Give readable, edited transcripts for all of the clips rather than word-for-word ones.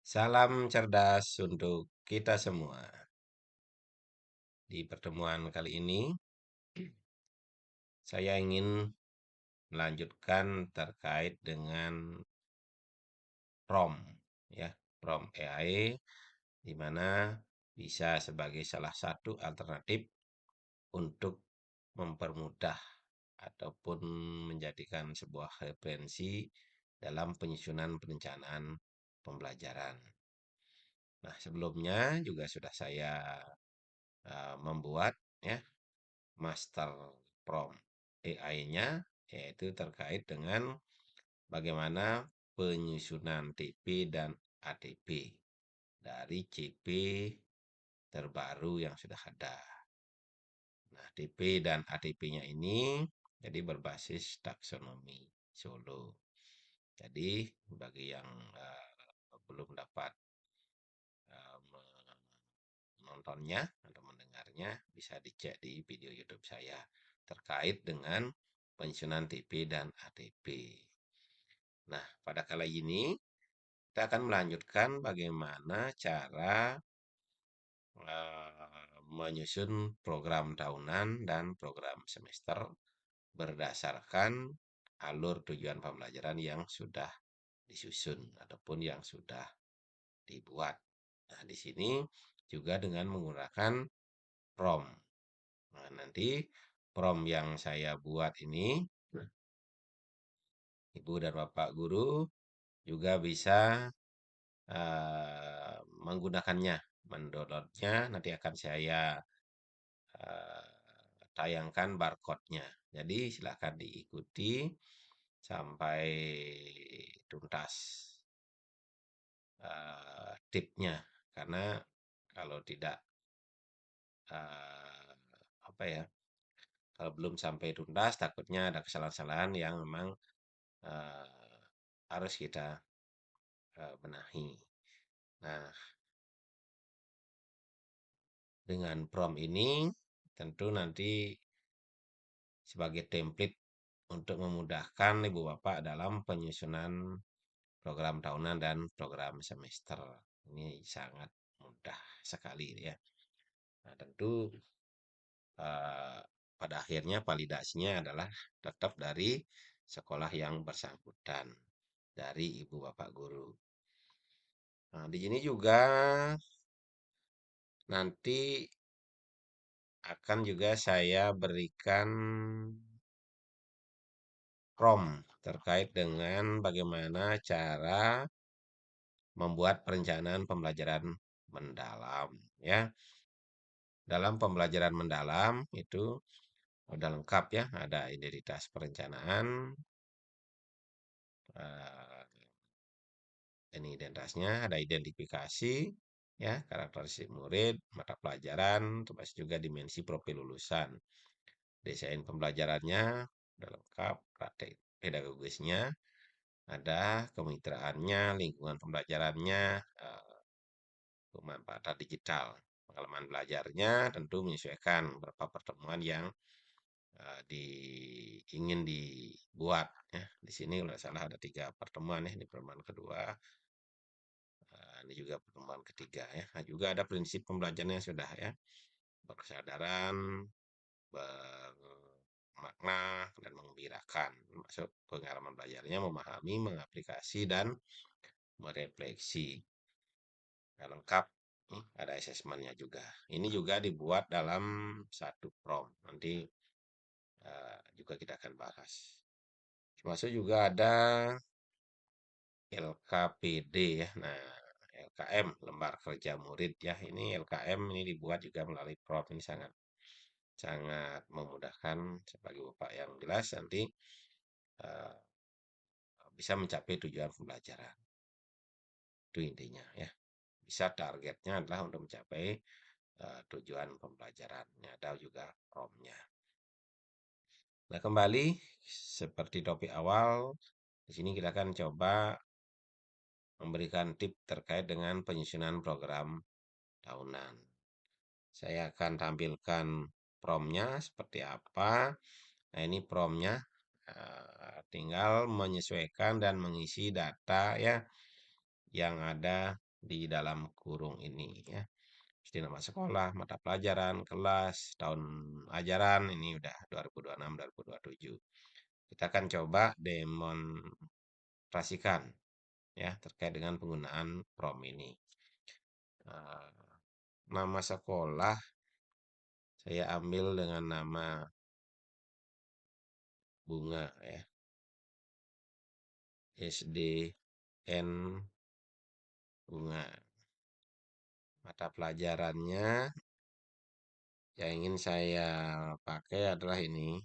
Salam cerdas untuk kita semua. Di pertemuan kali ini, saya ingin melanjutkan terkait dengan prompt, ya, prompt AI, di mana bisa sebagai salah satu alternatif untuk mempermudah ataupun menjadikan sebuah referensi dalam penyusunan perencanaan pembelajaran. Nah, sebelumnya juga sudah saya membuat, ya, master prompt AI-nya, yaitu terkait dengan bagaimana penyusunan TP dan ATP dari CP terbaru yang sudah ada. Nah, TP dan ATP-nya ini jadi berbasis taksonomi Solo. Jadi bagi yang belum dapat menontonnya atau mendengarnya, bisa dicek di video YouTube saya terkait dengan penyusunan TP dan ATP. Nah, pada kali ini kita akan melanjutkan bagaimana cara menyusun program tahunan dan program semester berdasarkan alur tujuan pembelajaran yang sudah disusun ataupun yang sudah dibuat. Nah, di sini juga dengan menggunakan prompt. Nah, nanti prompt yang saya buat ini, Ibu dan Bapak guru juga bisa menggunakannya, mendownloadnya. Nanti akan saya tayangkan barcode-nya. Jadi silakan diikuti sampai tuntas tipnya, karena kalau tidak apa ya, kalau belum sampai tuntas takutnya ada kesalahan-kesalahan yang memang harus kita benahi. Nah, dengan prompt ini tentu nanti sebagai template untuk memudahkan Ibu Bapak dalam penyusunan program tahunan dan program semester. Ini sangat mudah sekali, ya. Nah, tentu pada akhirnya validasinya adalah tetap dari sekolah yang bersangkutan, dari Ibu Bapak guru. Nah, di sini juga nanti akan juga saya berikan prompt terkait dengan bagaimana cara membuat perencanaan pembelajaran mendalam, ya. Dalam pembelajaran mendalam itu udah lengkap, ya, ada identitas perencanaan, ini identitasnya, ada identifikasi, ya, karakteristik murid, mata pelajaran, terus juga dimensi profil lulusan. Desain pembelajarannya udah lengkap, praktek pedagogisnya ada, kemitraannya, lingkungan pembelajarannya, pemanfaatan digital. Pengalaman belajarnya tentu menyesuaikan beberapa pertemuan yang ingin dibuat, ya. Di sini kalau salah ada 3 pertemuan, ya, di pertemuan kedua. Ini juga pertemuan ketiga, ya. Nah, juga ada prinsip pembelajarannya sudah, ya. Berkesadaran, bermakna, dan mengembirakan. Maksud pengalaman belajarnya memahami, mengaplikasi, dan merefleksi. Nah, lengkap. Ada asesmennya juga. Ini juga dibuat dalam satu prompt. Nanti juga kita akan bahas. Termasuk juga ada LKPD, ya. Nah, LKM, lembar kerja murid, ya. Ini LKM ini dibuat juga melalui prompt. Ini sangat sangat memudahkan sebagai Bapak yang jelas nanti bisa mencapai tujuan pembelajaran. Itu intinya, ya. Bisa targetnya adalah untuk mencapai tujuan pembelajarannya. Ada juga prompt-nya. Nah, kembali seperti topik awal, di sini kita akan coba memberikan tips terkait dengan penyusunan program tahunan. Saya akan tampilkan prompt-nya seperti apa. Nah, ini prompt-nya. Tinggal menyesuaikan dan mengisi data, ya, yang ada di dalam kurung ini ya. Seperti nama sekolah, mata pelajaran, kelas, tahun ajaran ini udah 2026, 2027. Kita akan coba demonstrasikan ya terkait dengan penggunaan prom ini. Eh, Nama sekolah saya ambil dengan nama Bunga ya. SDN Bunga. Mata pelajarannya yang ingin saya pakai adalah ini.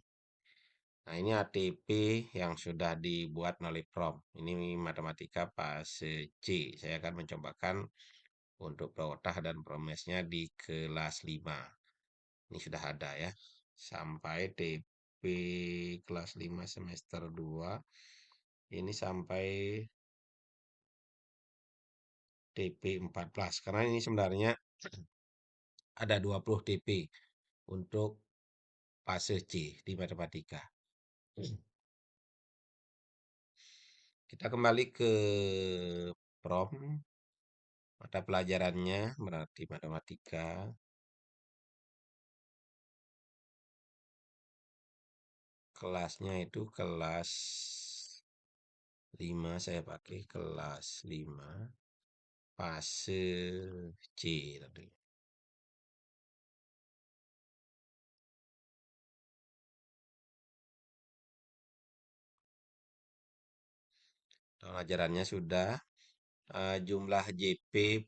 Nah, ini ATP yang sudah dibuat oleh Prom. Ini matematika fase C. Saya akan mencobakan untuk protah dan promesnya di kelas 5. Ini sudah ada ya. Sampai TP kelas 5 semester 2. Ini sampai TP 14. Karena ini sebenarnya ada 20 TP untuk fase C di matematika. Kita kembali ke prom, mata pelajarannya berarti matematika. Kelasnya itu kelas 5, saya pakai kelas 5 fase C tadi. Tahun ajarannya sudah jumlah JP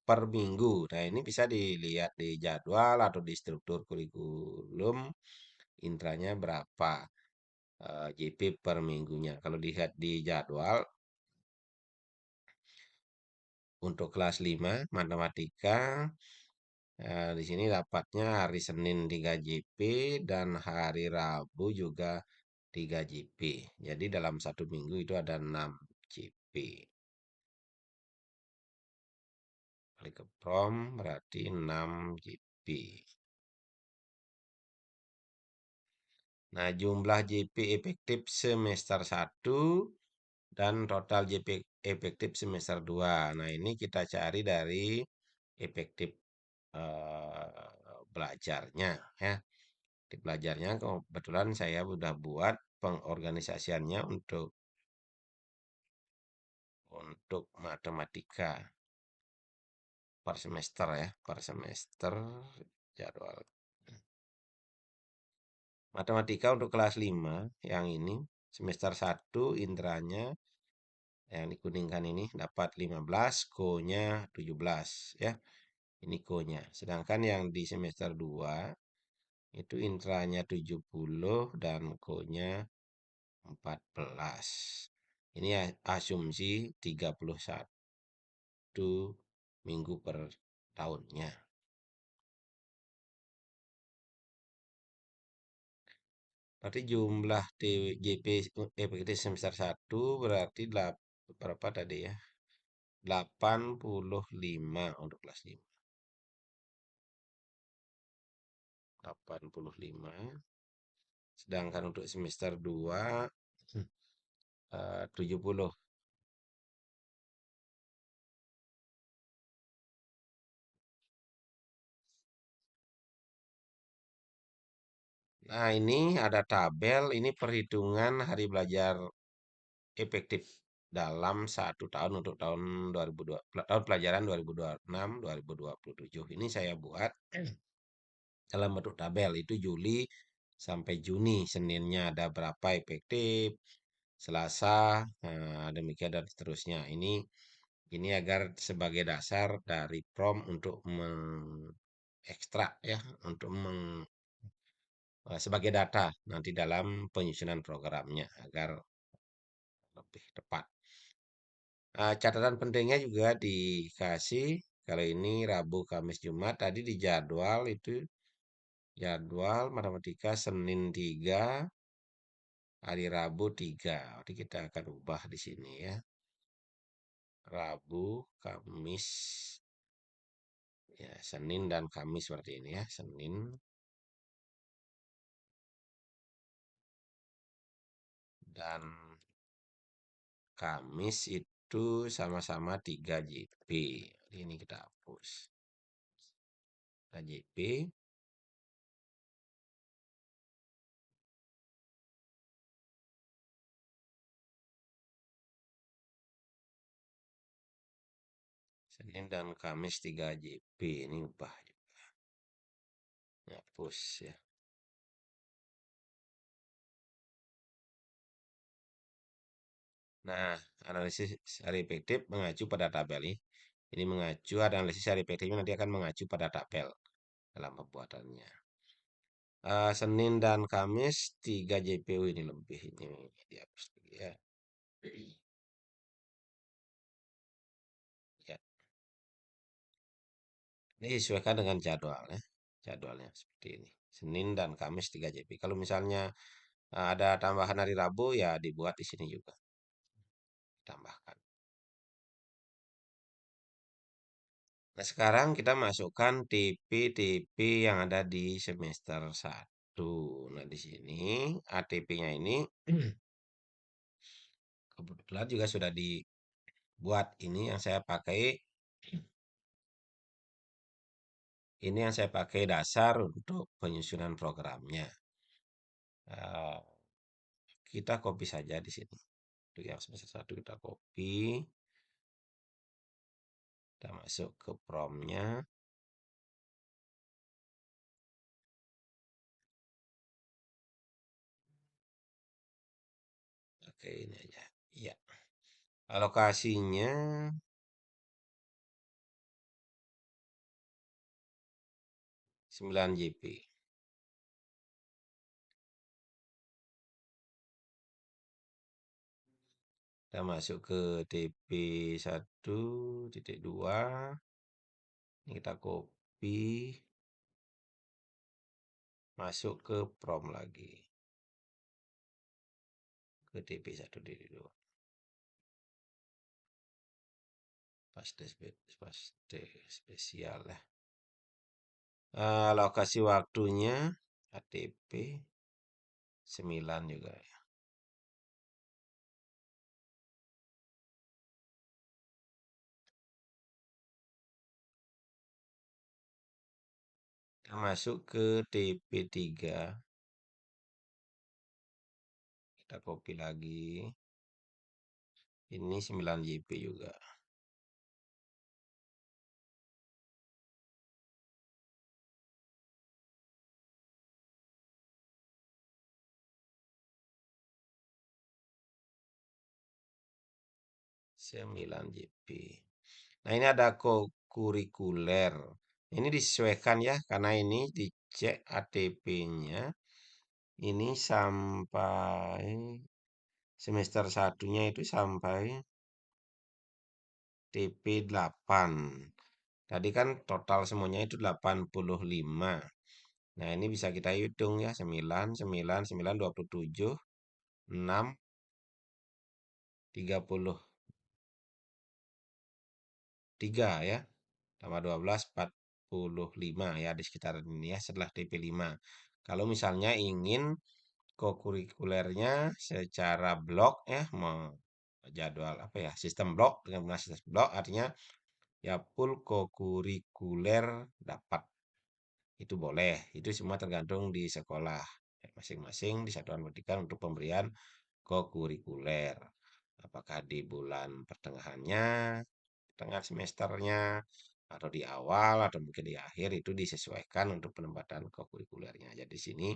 per minggu. Nah, ini bisa dilihat di jadwal atau di struktur kurikulum intranya berapa JP per minggunya. Kalau dilihat di jadwal untuk kelas 5 matematika di sini dapatnya hari Senin 3 JP dan hari Rabu juga 3 JP. Jadi dalam satu minggu itu ada 6 JP. Kali ke prom berarti 6 JP. Nah, jumlah JP efektif semester 1 dan total JP efektif semester 2. Nah, ini kita cari dari efektif belajarnya ya. Di belajarnya kebetulan saya sudah buat pengorganisasiannya untuk matematika per semester ya, per semester jadwal. Matematika untuk kelas 5 yang ini semester 1 intranya yang dikuningkan ini dapat 15, ko-nya 17 ya. Ini ko-nya. Sedangkan yang di semester 2 itu intranya 70 dan ko-nya 14. Ini asumsi 31 minggu per tahunnya. Berarti jumlah TJP efektif semester 1 berarti berapa tadi ya? 85 untuk kelas 5. 85. Sedangkan untuk semester 2 70. Nah, ini ada tabel, ini perhitungan hari belajar efektif dalam satu tahun untuk tahun 2002, tahun pelajaran 2026, 2027. Ini saya buat dalam bentuk tabel, itu Juli sampai Juni. Seninnya ada berapa efektif, Selasa, demikian dan seterusnya. Ini agar sebagai dasar dari prom untuk mengekstrak ya, untuk sebagai data nanti dalam penyusunan programnya agar lebih tepat. Catatan pentingnya juga dikasih kalau ini Rabu, Kamis, Jumat. Tadi di jadwal itu jadwal matematika Senin 3, hari Rabu 3. Jadi kita akan ubah di sini ya. Rabu, Kamis, ya Senin dan Kamis seperti ini ya. Senin dan Kamis itu sama-sama 3 JP. Ini kita hapus. 3 JP. Senin dan Kamis 3 JP. Ini upah juga. Hapus ya. Nah, analisis hari efektif mengacu pada tabel ini. Ini mengacu, ada analisis hari efektifnya nanti akan mengacu pada tabel dalam pembuatannya. Senin dan Kamis 3 JPU ini lebih ini dihapus dulu ya. Ya, ini disesuaikan dengan jadwal ya. Jadwalnya seperti ini. Senin dan Kamis 3 JP. Kalau misalnya ada tambahan hari Rabu ya dibuat di sini juga. Tambahkan. Nah, sekarang kita masukkan TP-TP yang ada di semester 1. Nah, di sini ATP-nya ini kebetulan juga sudah dibuat. Ini yang saya pakai dasar untuk penyusunan programnya. Eh, kita copy saja di sini. Untuk yang semester 1 kita copy. Kita masuk ke promnya. Oke, ini aja. Iya. Alokasinya 9 JP. Kita masuk ke TP1.2. Ini kita copy. Masuk ke prom lagi. Ke TP1.2. Paste spesial ya. Alokasi waktunya ATP 9 juga ya. Kita masuk ke TP3. Kita copy lagi. Ini 9 JP juga. Sembilan JP. Nah, ini ada kurikuler. Ini disesuaikan ya, karena ini dicek ATP-nya. Ini sampai semester satunya itu sampai TP8. Tadi kan total semuanya itu 85. Nah, ini bisa kita hitung ya, 9, 9, 9, 27, 6, 33 ya. Tambah 12, 45 ya, di sekitaran ini ya, setelah TP5. Kalau misalnya ingin kokurikulernya secara blok ya, mau jadwal apa ya, sistem blok dengan menggunakan sistem blok artinya ya full kokurikuler dapat. Itu boleh, itu semua tergantung di sekolah masing-masing di satuan pendidikan untuk pemberian kokurikuler. Apakah di bulan pertengahannya, tengah semesternya, atau di awal, atau mungkin di akhir, itu disesuaikan untuk penempatan kokurikulernya. Jadi di sini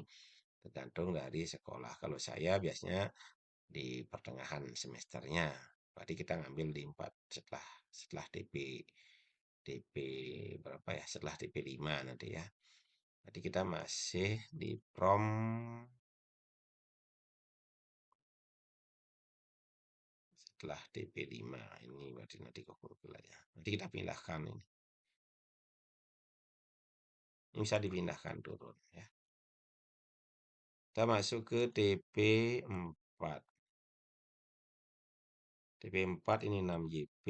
tergantung dari sekolah. Kalau saya biasanya di pertengahan semesternya. Berarti kita ngambil di 4 setelah TP berapa ya? Setelah TP5 nanti ya. Berarti kita masih di prom setelah TP5. Ini berarti nanti kokurikulernya. Nanti kita pindahkan ini. Ini bisa dipindahkan turun ya. Kita masuk ke TP4. TP4 ini 6 JP.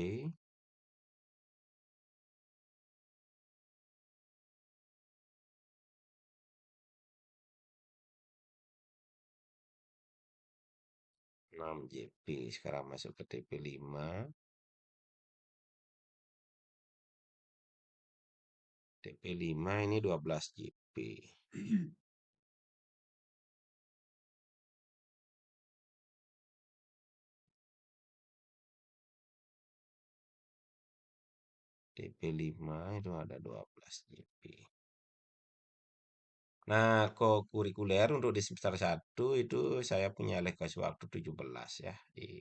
6 JP. Sekarang masuk ke TP5. TP5 ini 12 JP. TP5 itu ada 12 JP. Nah, kurikuler untuk di semester 1 itu saya punya alokasi waktu 17 ya di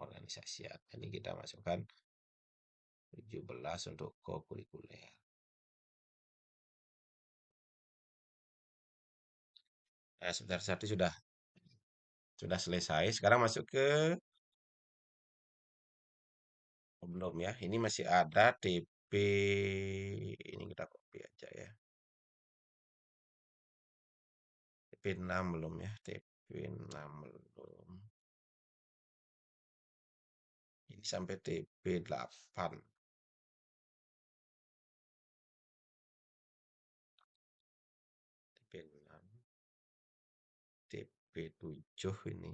organisasian. Jadi kita masukkan 17 untuk kurikuler. Nah, semester 1 sudah selesai. Sekarang masuk ke belum ya. Ini masih ada TP, ini kita copy aja ya. TP6 belum ya. TP6 belum. Ini sampai TP8. TP6. TP7 ini.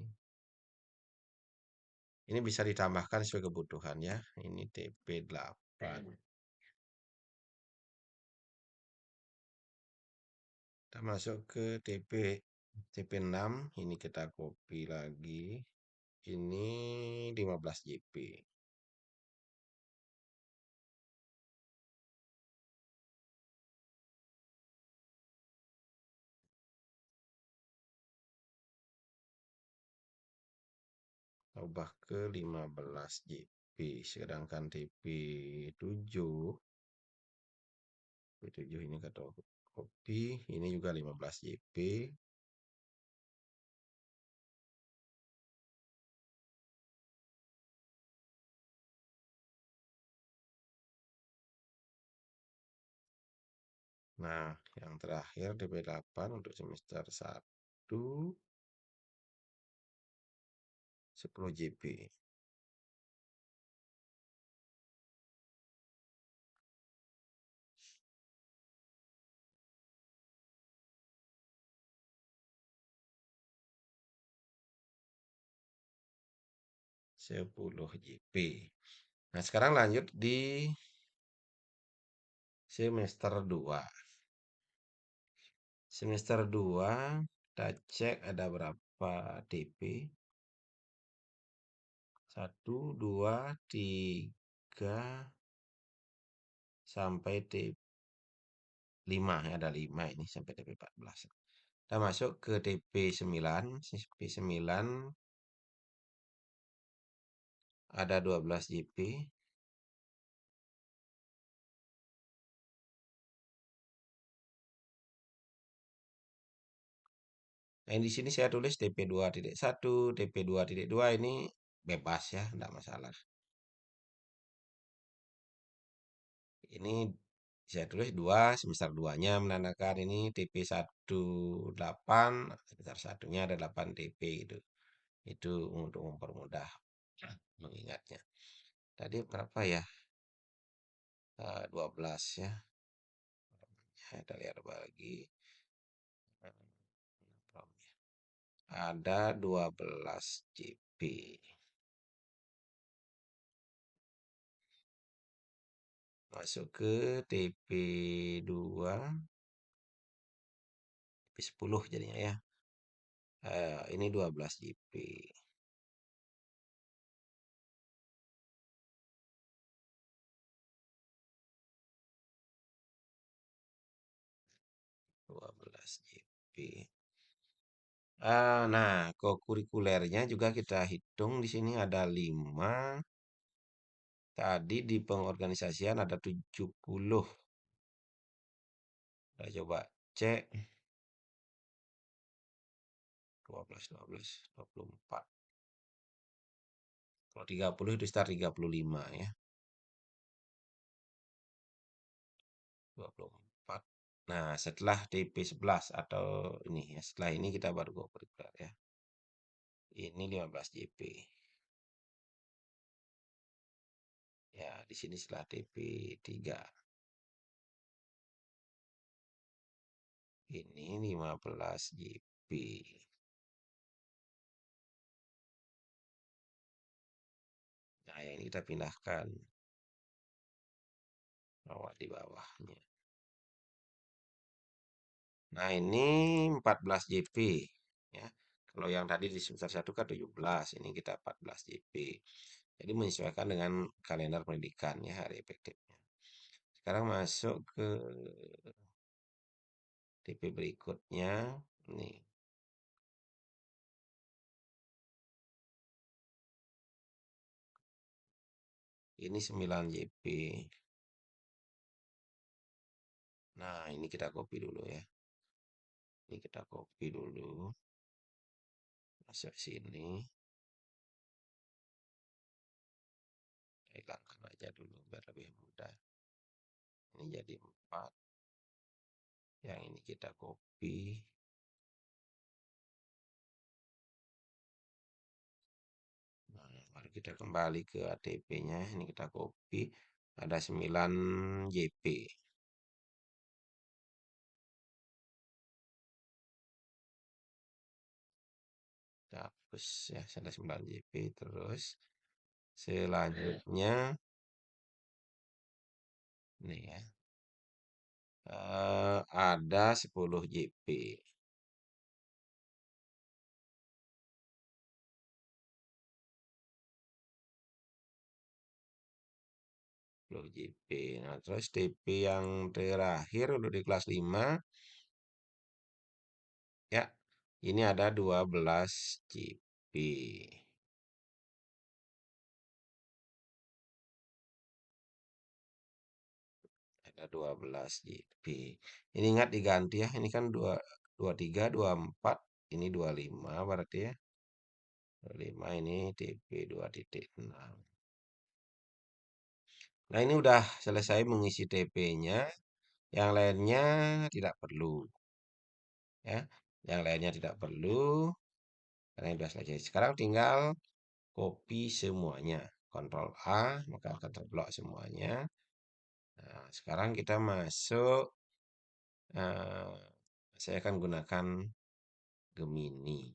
Ini bisa ditambahkan sesuai kebutuhan ya. Ini TP8. Kita masuk ke TP6. Ini kita copy lagi. Ini 15 JP. Ubah ke 15 JP. Sedangkan TP7 ini kata copy. Ini juga 15 JP. Nah, yang terakhir DP8 untuk semester 1 10 JP. Sepuluh JP. Nah, sekarang lanjut di semester 2. Semester 2 kita cek ada berapa DP. 1, 2, 3 sampai TP5 ya, ada 5 ini sampai TP14. Kita masuk ke TP9. TP9 ada 12 JP. Nah, di sini saya tulis TP2.1, TP2.2 ini bebas ya, enggak masalah. Ini saya tulis 2, semester 2-nya menandakan ini TP18, semester 1-nya ada 8 TP gitu. Itu untuk mempermudah mengingatnya. Tadi berapa ya? 12 ya. Kita lihat lagi. Ada 12 JP. Masuk ke TP2, TP10 jadinya ya. Ini 12 JP. 12 JP. Nah, kurikulernya juga kita hitung di sini ada 5. Tadi di pengorganisasian ada 70. Kita coba cek. 12, 12, 24. Kalau 30 itu sekitar 35 ya. 24. Nah, setelah TP11 atau ini ya, setelah ini kita baru go kurikuler ya. Ini 15 JP. Ya, di sini setelah TP3. Ini 15 JP. Nah, yang ini kita pindahkan. Bawah di bawahnya. Nah, ini 14 JP ya. Kalau yang tadi di semester 1 kan 17, ini kita 14 JP. Jadi menyesuaikan dengan kalender pendidikan ya hari efektifnya. Sekarang masuk ke TP berikutnya. Nih, ini 9 JP. Nah, ini kita copy dulu ya. Ini kita copy dulu. Masuk sini. Hilangkan aja dulu biar lebih mudah. Ini jadi 4. Yang ini kita copy. Nah, baru kita kembali ke ATP-nya. Ini kita copy. Ada 9 JP. Kita hapus ya, ada 9 JP. Terus selanjutnya nih ya. Ada 10 JP. 10 JP. Nah, terus TP yang terakhir udah di kelas 5 ya. Ini ada 12 JP. Ada 12 JP. Ini ingat diganti ya. Ini kan 2 23, 24, ini 25 berarti ya. 25 ini TP 2.6. Nah, ini udah selesai mengisi TP-nya. Yang lainnya tidak perlu ya. Yang lainnya tidak perlu karena sudah selesai. Sekarang tinggal copy semuanya. Ctrl A, maka akan terblok semuanya. Nah, sekarang kita masuk. eh, saya akan gunakan Gemini.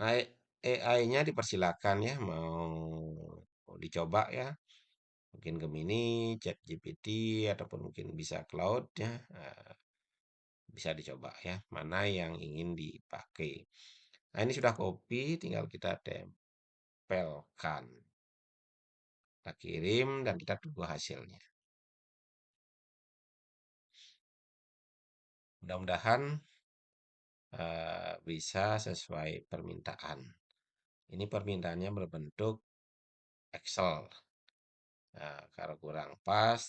Nah, AI-nya dipersilakan ya, mau dicoba ya. Mungkin Gemini, ChatGPT, ataupun mungkin bisa Cloud ya. Bisa dicoba ya, mana yang ingin dipakai. Nah, ini sudah copy, tinggal kita tempelkan. Kita kirim dan kita tunggu hasilnya. Mudah-mudahan bisa sesuai permintaan. Ini permintaannya berbentuk Excel. Nah, kalau kurang pas,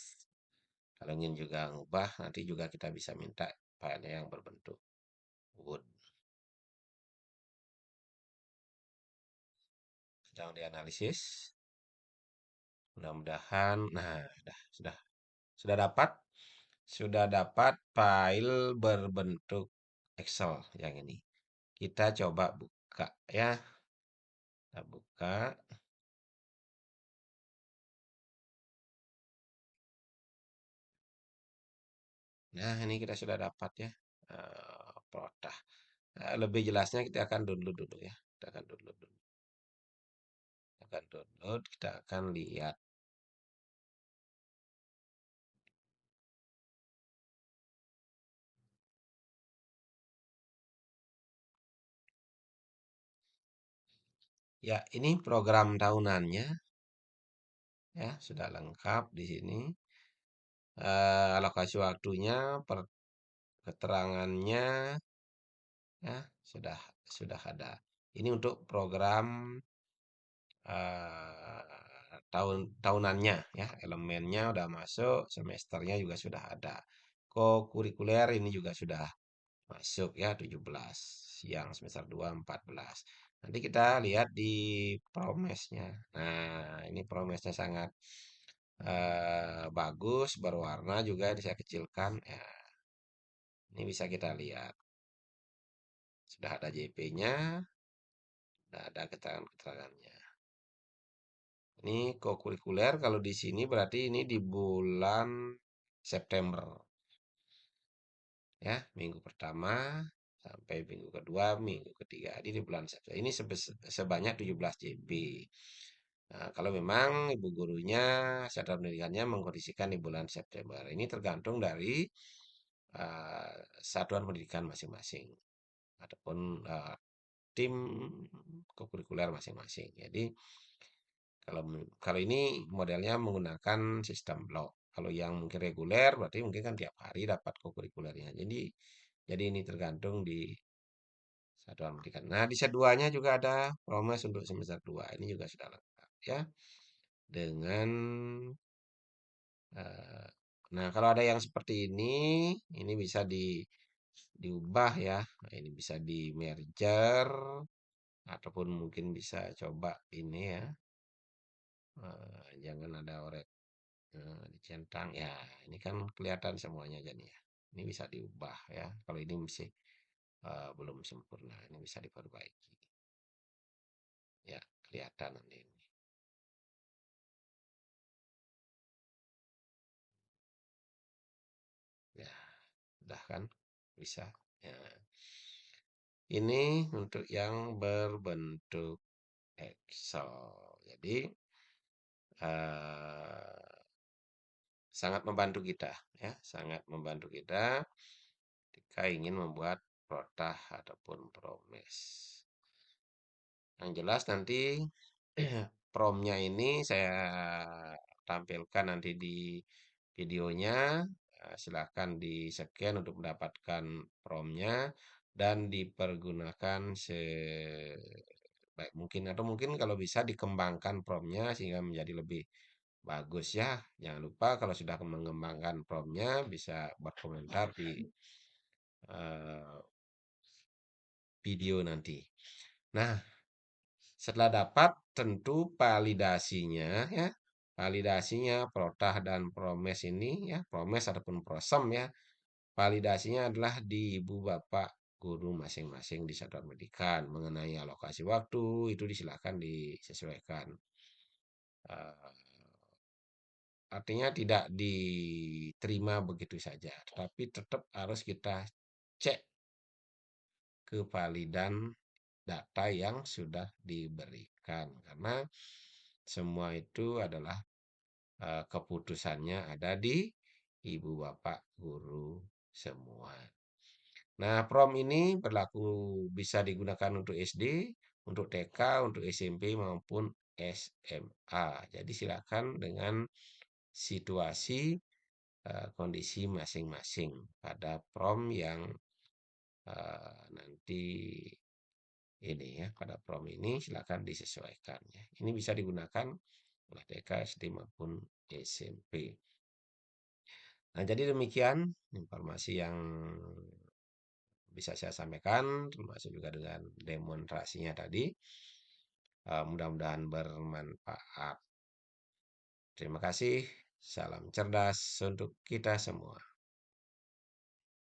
kalau ingin juga ngubah, nanti juga kita bisa minta file yang berbentuk Word. Sedang dianalisis. Mudah-mudahan, nah, sudah dapat, file berbentuk Excel yang ini. Kita coba buka ya. Kita buka. Nah, ini kita sudah dapat ya. Produk. Lebih jelasnya kita akan download dulu ya. Kita akan download dulu. Kita akan lihat. Ya, ini program tahunannya ya, sudah lengkap di sini. Alokasi waktunya, keterangannya ya, sudah ada. Ini untuk program tahunannya ya, elemennya udah masuk, semesternya juga sudah ada. Kurikuler ini juga sudah masuk ya 17, yang semester 2 14. Nanti kita lihat di promesnya. Nah, ini promesnya sangat bagus, berwarna juga saya kecilkan. Ya, ini bisa kita lihat. Sudah ada JP-nya, sudah ada keterangan-keterangannya. Ini kokurikuler kalau di sini berarti ini di bulan September. Ya, minggu pertama sampai minggu kedua, minggu ketiga. Ini di bulan September. Ini sebanyak 17 JB. Nah, kalau memang ibu gurunya, satuan pendidikannya mengkondisikan di bulan September. Ini tergantung dari satuan pendidikan masing-masing ataupun, tim kokurikuler masing-masing. Jadi kalau ini modelnya menggunakan sistem blok. Kalau yang mungkin reguler berarti mungkin kan tiap hari dapat kokurikulernya. Jadi ini tergantung di satuan pendidikan. Nah, di set 2-nya juga ada promes untuk semester 2. Ini juga sudah lengkap ya. Dengan eh, nah, kalau ada yang seperti ini bisa diubah ya. Nah, ini bisa di merger ataupun mungkin bisa coba ini ya. Jangan ada orek dicentang ya. Ini kan kelihatan semuanya jadi ya. Ini bisa diubah ya. Kalau ini masih belum sempurna, ini bisa diperbaiki. Ya, kelihatan nanti ini. Ya, udah kan? Bisa. Ya. Ini untuk yang berbentuk Excel. Jadi eh, sangat membantu kita ya, sangat membantu kita ketika ingin membuat protah ataupun promes. Yang jelas nanti promnya ini saya tampilkan nanti di videonya. Silahkan di-scan untuk mendapatkan promnya dan dipergunakan sebaik mungkin atau mungkin kalau bisa dikembangkan promnya sehingga menjadi lebih bagus ya. Jangan lupa kalau sudah mengembangkan promnya bisa berkomentar di eh, video nanti. Nah, setelah dapat tentu validasinya ya. Validasinya protah dan promes ini ya, promes ataupun prosem ya. Validasinya adalah di ibu bapak guru masing-masing di satuan pendidikan mengenai alokasi waktu itu disilakan disesuaikan. Eh, Artinya tidak diterima begitu saja, tetapi tetap harus kita cek kevalidan data yang sudah diberikan karena semua itu adalah keputusannya ada di ibu bapak guru semua. Nah, prom ini berlaku bisa digunakan untuk SD, untuk TK, untuk SMP maupun SMA. Jadi silakan dengan situasi kondisi masing-masing pada prom yang nanti ini ya, pada prom ini silakan disesuaikan ya. Ini bisa digunakan oleh TK, SD maupun SMP. Nah, jadi demikian informasi yang bisa saya sampaikan, termasuk juga dengan demonstrasinya tadi. Mudah-mudahan bermanfaat. Terima kasih. Salam cerdas untuk kita semua.